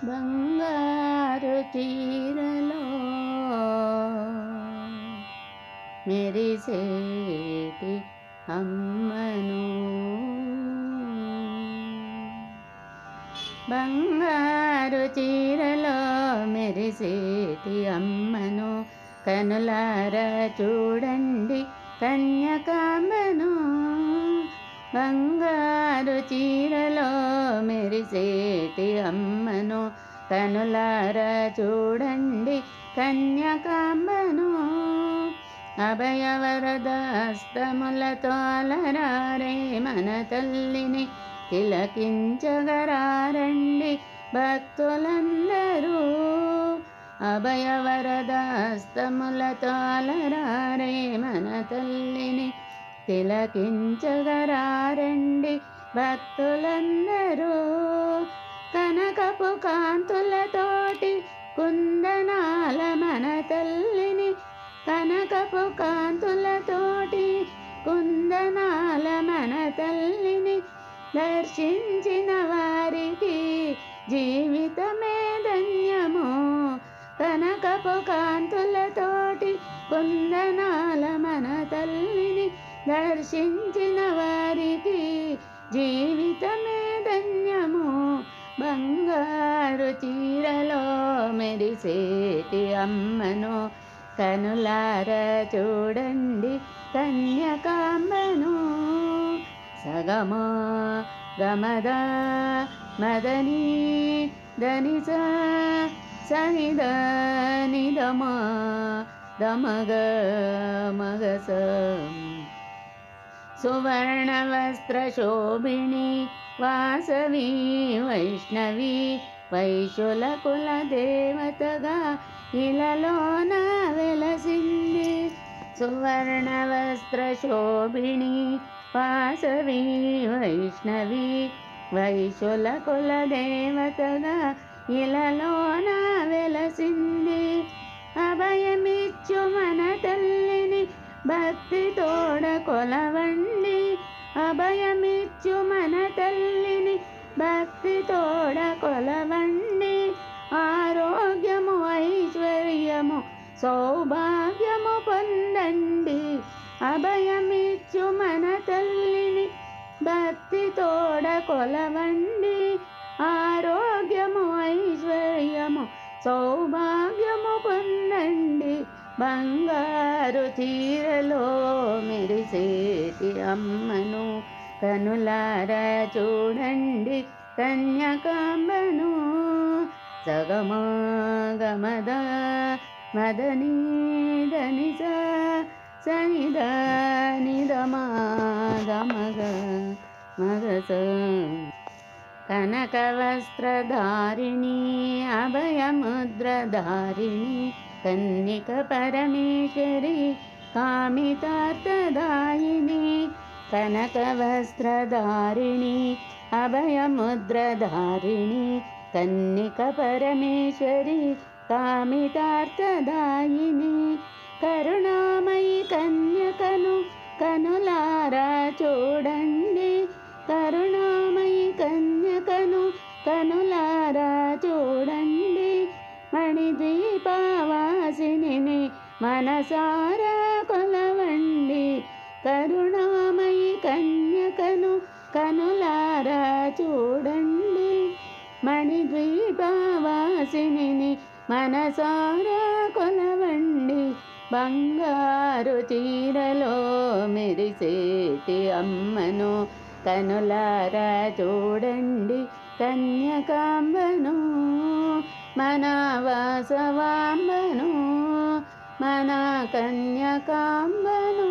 బంగారు చీరలో మెరిసేటి అమ్మను, బంగారు చీరలో మెరిసేటి అమ్మను, కనులారా చూడండి కన్యకాంబను. బంగారు చీరలో మెరిసేటి అమ్మను, కనులారా చూడండి కన్యకాంబను. అభయవరద హస్తములతో అలరారే మన తల్లిని తిలకించగరారండి భక్తులందరూ. అభయవరద హస్తములతో అలరారే మన తల్లిని తిలకించగరారండి భక్తులందరూ. కనకపు కాంతులతోటి కుందనాల మన తల్లిని, కనకపు కాంతులతోటి కుందనాల మన తల్లిని దర్శించిన వారికి జీవితమే ధన్యము. కనకపు కాంతులతోటి కుందనాల మన తల్లిని దర్శించిన వారికి జీవితమే ధన్యము. బంగారు చీరలో మెరిసేటి అమ్మను, కనులారా చూడండి కన్యకాంబను. సగమ గమద మదని ధనిస సనిద నిదమ దమగ మగస. సువర్ణ వస్త్ర శోభిణి వాసవి వైష్ణవి, వైశుల కుల దేవతగా ఇలలోన వెలసింది. సువర్ణ వస్త్ర శోభిణి వాసవి వైష్ణవి, వైశుల కుల దేవతగా ఇలలోన వెలసింది. అభయమిచ్చు మన తల్లిని భక్తి తోడ కొలవండి. అభయమిచ్చు మన తల్లిని భక్తి తోడ కొలవండి. ఆరోగ్యము ఐశ్వర్యము సౌభాగ్యము పొందండి. అభయమిచ్చు మన తల్లిని భక్తి తోడ కొలవండి. ఆరోగ్యము ఐశ్వర్యము సౌభాగ్యము పొందండి. బంగారు చీరలో మెరిసేటి అమ్మను, కనులారా చూడండి కన్యకాంబను. సగమ గమద మదని ధనిస సనిద నిదమ దమగ మగస. కనక వస్త్రధారిణి అభయముద్రధారిణి, కన్నిక పరమేశ్వరి కామితార్థదాయిని. కనక వస్త్రధారిణి అభయముద్రధారిణి, కన్నిక పరమేశ్వరి కామితార్థదాయిని. కరుణామయి కన్యకను కనులారా చూడండి. కరుణామయి కన్యకను కనులారా చూడండి. మణిద్వీపవాసిని మనసారా కొలవండి. కరుణామయి కన్యకను కనులారా చూడండి. మణిద్వీపవాసిని మనసారా కొలవండి. బంగారు చీరలో మెరిసేటి అమ్మను, కనులారా చూడండి కన్యకాంబను. మన వాసవాంబను, మన కన్యకాంబను.